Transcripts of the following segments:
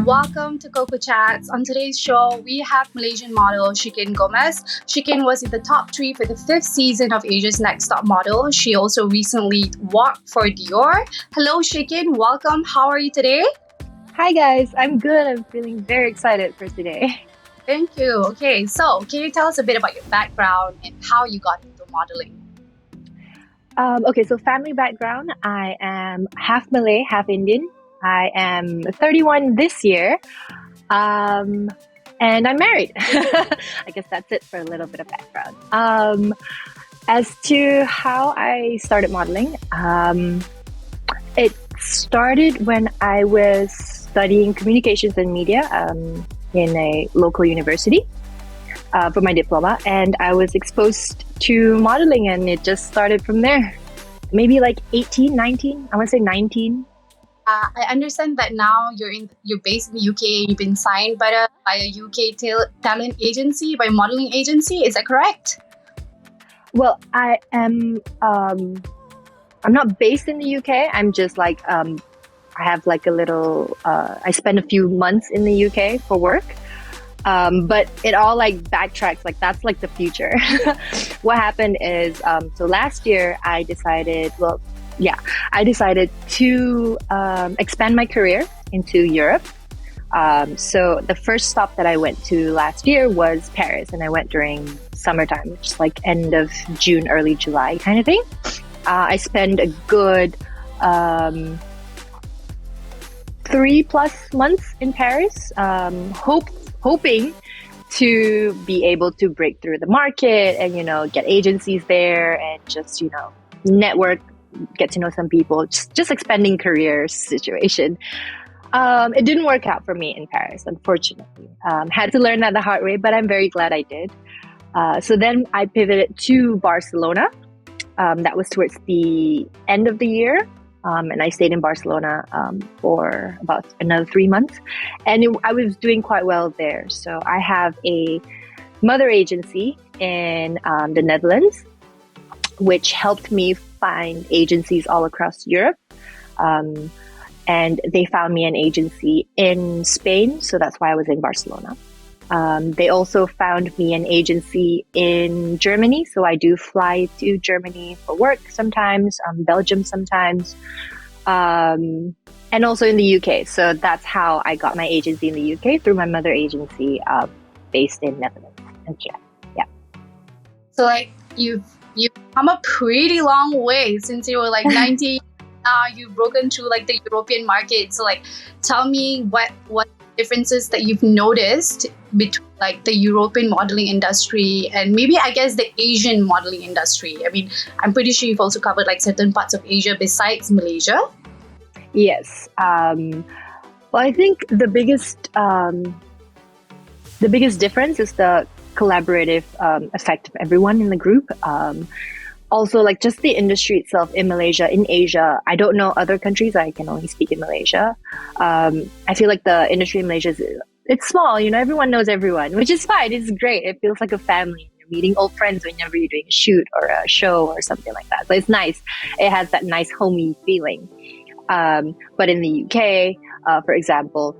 Welcome to Coco Chats. On today's show, we have Malaysian model Shikin Gomez. Shikin was in the top 3 for the 5th season of Asia's Next Top Model. She also recently walked for Dior. Hello, Shikin. Welcome. How are you today? Hi guys, I'm good. I'm feeling very excited for today. Thank you. Okay, so can you tell us a bit about your background and how you got into modeling? So family background, I am half Malay, half Indian. I am 31 this year, and I'm married. I guess that's it for a little bit of background. As to how I started modeling, it started when I was studying communications and media in a local university for my diploma, and I was exposed to modeling, and it just started from there. Maybe like 18, 19, I want to say 19. I understand that now you're based in the UK. You've been signed by a UK talent agency, by a modeling agency. Is that correct? Well, I am. I'm not based in the UK. I'm just like I have like a little. I spend a few months in the UK for work. But it all like backtracks, like that's like the future. What happened is, so last year I decided to expand my career into Europe. So the first stop that I went to last year was Paris, and I went during summertime, which is like end of June, early July kind of thing. I spent a good 3+ months in Paris, hoping to be able to break through the market and, get agencies there and just, network, get to know some people, just expanding career situation. It didn't work out for me in Paris, unfortunately. Had to learn that the hard way, but I'm very glad I did. So then I pivoted to Barcelona. That was towards the end of the year. And I stayed in Barcelona for about another 3 months. And I was doing quite well there. So I have a mother agency in the Netherlands, which helped me find agencies all across Europe. And they found me an agency in Spain. So that's why I was in Barcelona. They also found me an agency in Germany. So I do fly to Germany for work sometimes, Belgium sometimes, and also in the UK. So that's how I got my agency in the UK, through my mother agency based in Netherlands. And yeah. So like you've come a pretty long way since you were like 19. You've broken through like the European market. So like tell me what differences that you've noticed between like the European modeling industry and maybe I guess the Asian modeling industry. I mean, I'm pretty sure you've also covered like certain parts of Asia besides Malaysia. Yes. Well, I think the biggest difference is the collaborative effect of everyone in the group. Also, like just the industry itself in Malaysia, in Asia, I don't know other countries. I can only speak in Malaysia. I feel like the industry in Malaysia it's small. Everyone knows everyone, which is fine. It's great. It feels like a family. You're meeting old friends whenever you're doing a shoot or a show or something like that. So it's nice. It has that nice homey feeling. But in the UK, for example,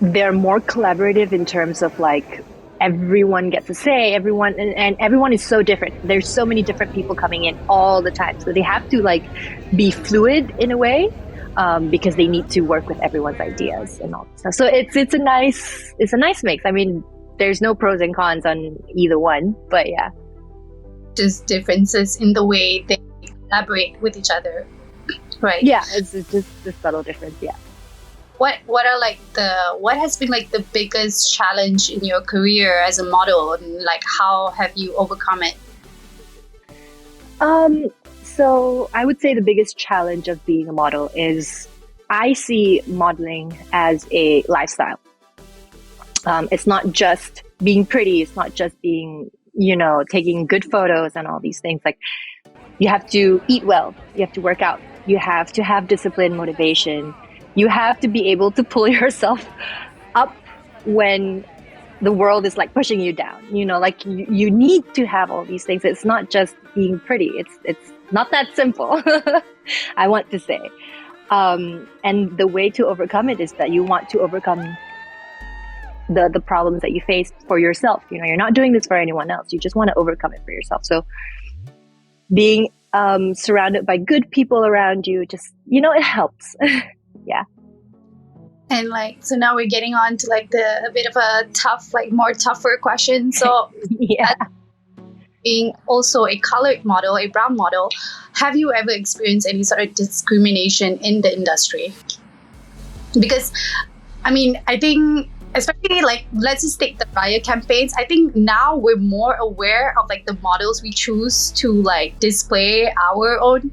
they're more collaborative in terms of like, everyone gets a say, and everyone is so different. There's so many different people coming in all the time. So they have to like be fluid in a way, because they need to work with everyone's ideas and all that stuff. So it's a nice mix. I mean, there's no pros and cons on either one, but yeah. Just differences in the way they collaborate with each other. Right. Yeah, it's just a subtle difference, yeah. What has been like the biggest challenge in your career as a model, and like how have you overcome it? So I would say the biggest challenge of being a model is I see modeling as a lifestyle. It's not just being pretty. It's not just being, taking good photos and all these things. Like you have to eat well. You have to work out. You have to have discipline, motivation. You have to be able to pull yourself up when the world is like pushing you down. Like you need to have all these things. It's not just being pretty. It's not that simple. I want to say. And the way to overcome it is that you want to overcome the problems that you face for yourself. You're not doing this for anyone else. You just want to overcome it for yourself. So being surrounded by good people around you, just, it helps. Yeah. And so now we're getting on to a bit of a tough, more tougher question. So yeah. Being also a colored model, a brown model, have you ever experienced any sort of discrimination in the industry? Because, I think, especially let's just take the Raya campaigns. I think now we're more aware of the models we choose to display our own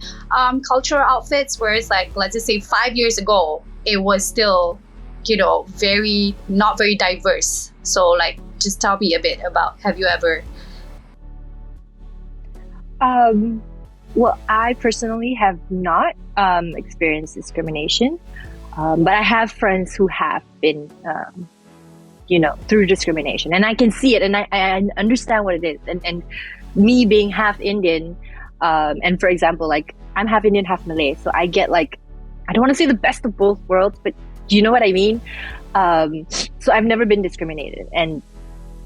cultural outfits. Whereas let's just say 5 years ago, it was still, very not very diverse. So just tell me a bit about, have you ever? Well, I personally have not experienced discrimination, but I have friends who have been, through discrimination, and I can see it, and I understand what it is. And me being half Indian, and for example, I'm half Indian, half Malay, so I get I don't want to say the best of both worlds, but do you know what I mean? So I've never been discriminated, and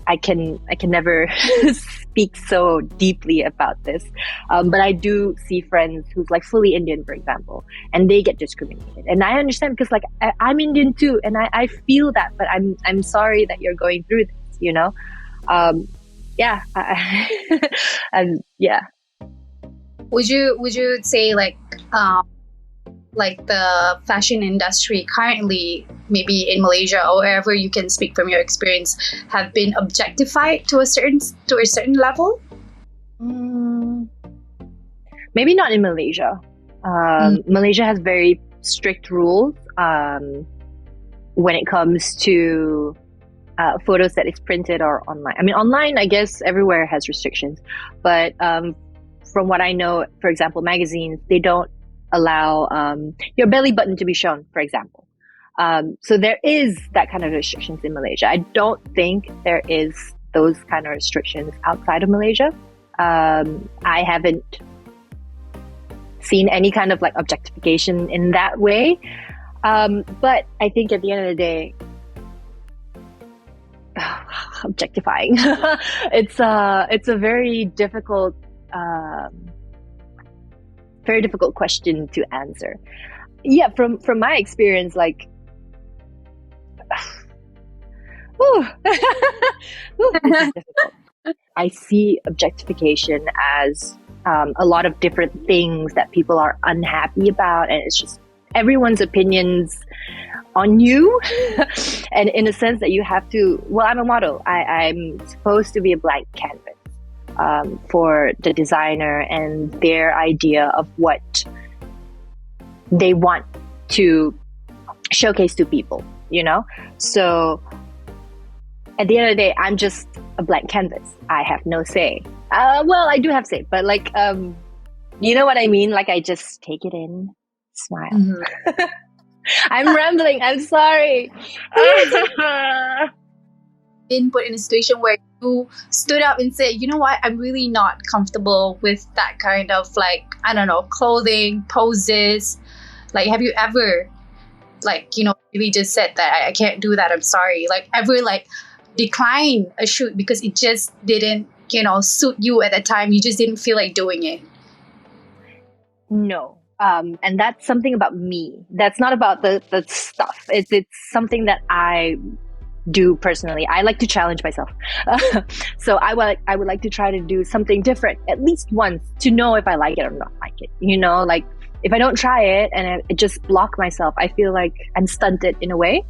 I can never speak so deeply about this, but I do see friends who's fully Indian, for example, and they get discriminated, and I understand because I'm Indian too, and I feel that, but I'm sorry that you're going through this, yeah, and yeah. Would you say the fashion industry currently, maybe in Malaysia or wherever you can speak from your experience, have been objectified to a certain level? Maybe not in Malaysia. Malaysia has very strict rules when it comes to photos that is printed or online. Online, I guess everywhere has restrictions, but from what I know, for example, magazines, they don't allow your belly button to be shown, for example. So there is that kind of restrictions in Malaysia. I don't think there is those kind of restrictions outside of Malaysia. I haven't seen any kind of objectification in that way. But I think at the end of the day, objectifying, it's a very difficult question to answer. Yeah, from my experience, this is difficult. I see objectification as a lot of different things that people are unhappy about, and it's just everyone's opinions on you. And in a sense that you have to, well, I'm a model. I'm supposed to be a blank canvas for the designer and their idea of what they want to showcase to people, So at the end of the day, I'm just a blank canvas. I have no say. Well, I do have say, but you know what I mean? I just take it in, smile. Mm-hmm. I'm rambling. I'm sorry. Been put in a situation where you stood up and said, you know what, I'm really not comfortable with that kind of I don't know, clothing, poses. Have you ever really just said that I can't do that, I'm sorry, ever decline a shoot because it just didn't suit you at the time, you just didn't feel like doing it? No. And that's something about me. That's not about the stuff. It's something that I do personally. I like to challenge myself. So I would like to try to do something different at least once to know if I like it or not like it. If I don't try it and I just block myself, I feel like I'm stunted in a way.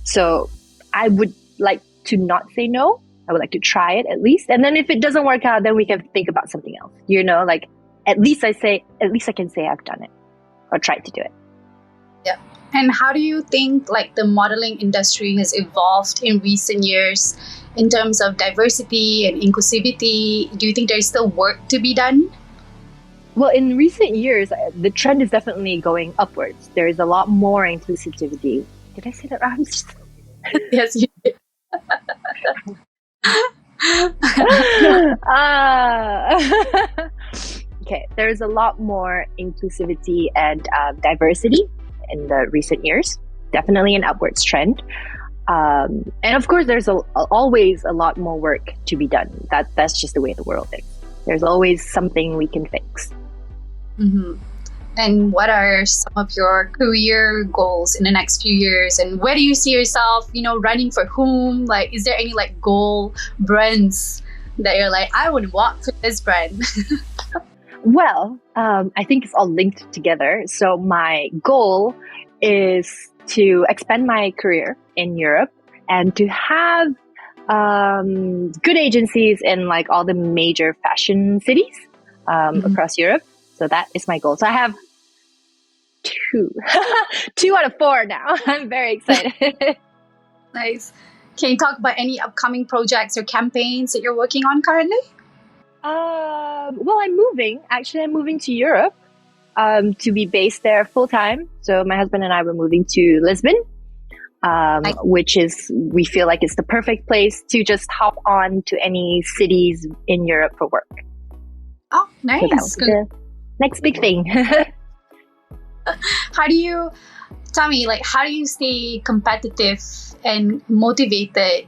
So I would like to not say no. I would like to try it at least. And then if it doesn't work out, then we can think about something else. At least I can say I've done it or tried to do it. Yeah. And how do you think the modeling industry has evolved in recent years in terms of diversity and inclusivity? Do you think there's still work to be done? Well, in recent years, the trend is definitely going upwards. There is a lot more inclusivity. Did I say that wrong? Yes, you did. okay, there's a lot more inclusivity and diversity in the recent years. Definitely an upwards trend. And of course, there's always a lot more work to be done. That's just the way the world is. There's always something we can fix. Mm-hmm. And what are some of your career goals in the next few years? And where do you see yourself, running for whom? Like, is there any goal brands that you're like, I would walk for this brand? Well, I think it's all linked together. So my goal is to expand my career in Europe and to have good agencies in all the major fashion cities across Europe. So that is my goal. So I have two out of 4 now. I'm very excited. Nice. Can you talk about any upcoming projects or campaigns that you're working on currently? Well, I'm moving to Europe to be based there full time. So my husband and I were moving to Lisbon, which is, we feel like it's the perfect place to just hop on to any cities in Europe for work. Oh, nice. So that was the next big thing. How do you stay competitive and motivated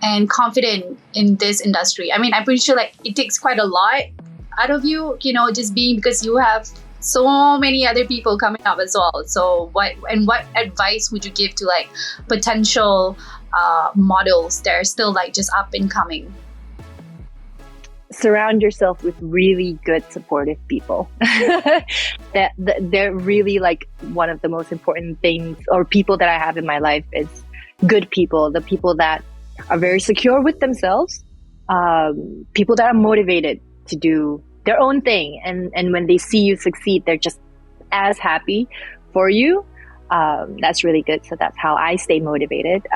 and confident in this industry? I mean, I'm pretty sure it takes quite a lot out of you, just being, because you have so many other people coming up as well. So what advice would you give to potential models that are still just up and coming? Surround yourself with really good, supportive people. They're really one of the most important things, or people that I have in my life, is good people. The people that are very secure with themselves, people that are motivated to do their own thing, and when they see you succeed, they're just as happy for you. That's really good. So that's how I stay motivated,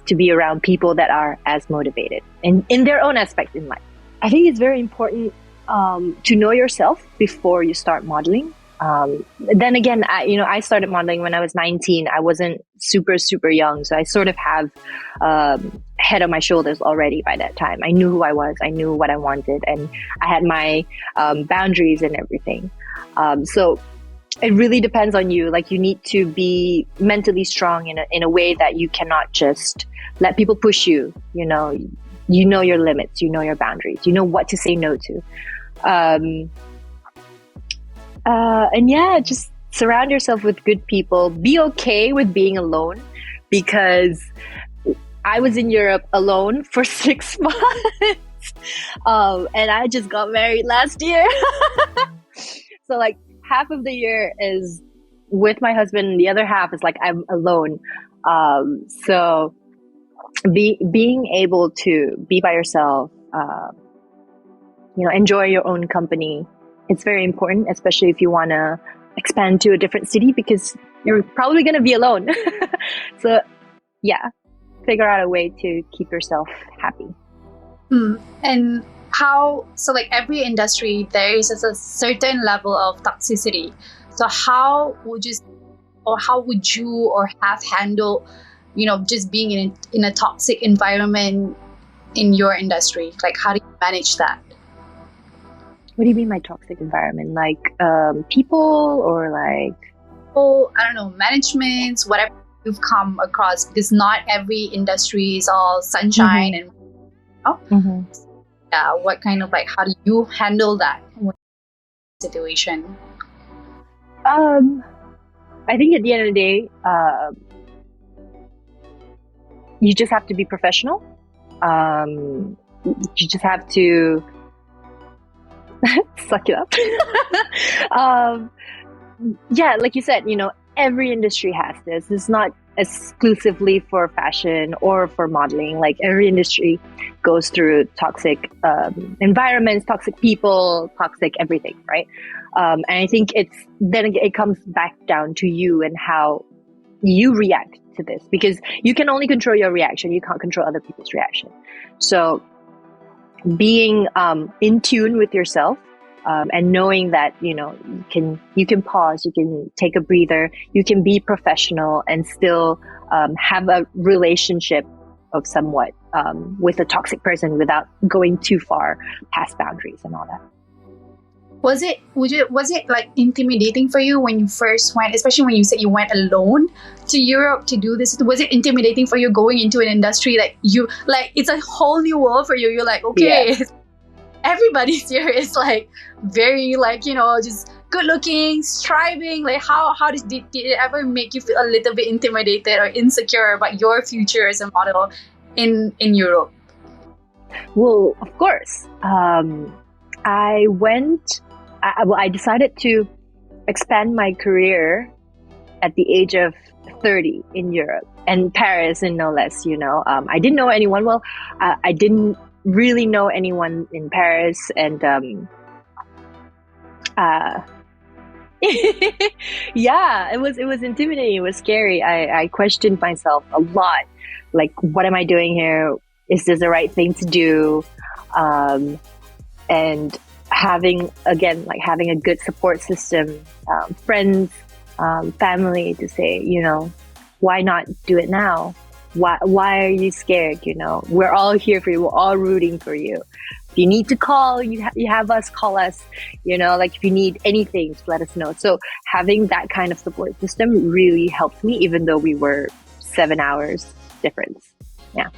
to be around people that are as motivated in their own aspects in life. I think it's very important to know yourself before you start modeling. Then again, I started modeling when I was 19. I wasn't super, super young. So I sort of have head on my shoulders already by that time. I knew who I was. I knew what I wanted. And I had my boundaries and everything. So it really depends on you. You need to be mentally strong in a way that you cannot just let people push you, You know your limits, you know your boundaries, you know what to say no to. And yeah, just surround yourself with good people. Be okay with being alone, because I was in Europe alone for 6 months. And I just got married last year. So half of the year is with my husband, and the other half is I'm alone. So being able to be by yourself, enjoy your own company, it's very important, especially if you want to expand to a different city, because you're probably going to be alone. So yeah, figure out a way to keep yourself happy. And every industry, there is a certain level of toxicity. So how would you have handled just being in a toxic environment in your industry? How do you manage that? What do you mean by toxic environment? People or I don't know, managements, whatever you've come across, because not every industry is all sunshine and yeah, what kind of how do you handle that situation? I think at the end of the day, you just have to be professional. You just have to suck it up. Yeah, like you said, every industry has this. It's not exclusively for fashion or for modeling. Every industry goes through toxic environments, toxic people, toxic everything, right? And I think it comes back down to you and how you react to this, because you can only control your reaction. You can't control other people's reaction. So being in tune with yourself, and knowing that you can pause, you can take a breather, you can be professional and still have a relationship of somewhat with a toxic person without going too far past boundaries and all that. Was it like intimidating for you when you first went, especially when you said you went alone to Europe to do this? Was it intimidating for you going into an industry like you like it's a whole new world for you? You're like, okay, Yeah. everybody's here is like very like, just good looking, striving. Like how did it ever make you feel a little bit intimidated or insecure about your future as a model in Europe? Well, of course. I decided to expand my career at the age of 30 in Europe and Paris, and no less. I didn't know anyone. Well, I didn't really know anyone in Paris, and yeah, it was intimidating. It was scary. I questioned myself a lot. Like, what am I doing here? Is this the right thing to do? And having a good support system, friends, family to say, why not do it now? Why are you scared? We're all here for you. We're all rooting for you. If you need to call, you have us, call us. Like, if you need anything, just let us know. So having that kind of support system really helped me, even though we were 7 hours difference. Yeah.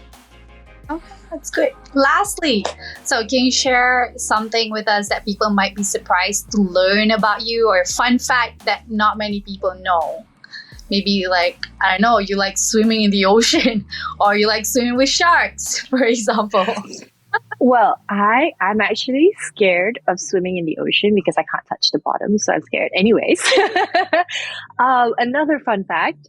Okay, that's good. Lastly, so can you share something with us that people might be surprised to learn about you, or a fun fact that not many people know? Maybe like, I don't know, you like swimming in the ocean or you like swimming with sharks, for example. Well, I'm actually scared of swimming in the ocean because I can't touch the bottom, so I'm scared. Anyways, another fun fact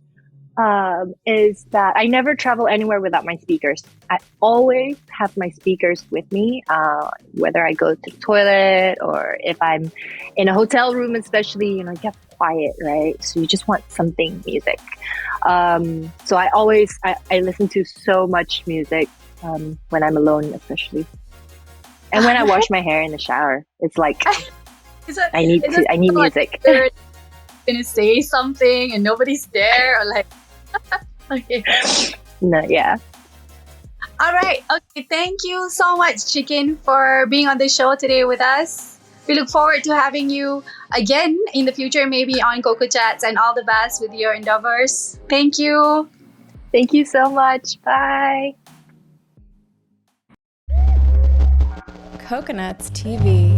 is that I never travel anywhere without my speakers. I always have my speakers with me, whether I go to the toilet or if I'm in a hotel room, especially, you get quiet, right? So you just want something music. So I listen to so much music when I'm alone, especially. And when I wash my hair in the shower, it's like I need music. Like you're gonna say something and nobody's there, or like. Okay. No, yeah. All right. Okay. Thank you so much, Shikin, for being on the show today with us. We look forward to having you again in the future, maybe on Coco Chats, and all the best with your endeavors. Thank you. Thank you so much. Bye. Coconuts TV.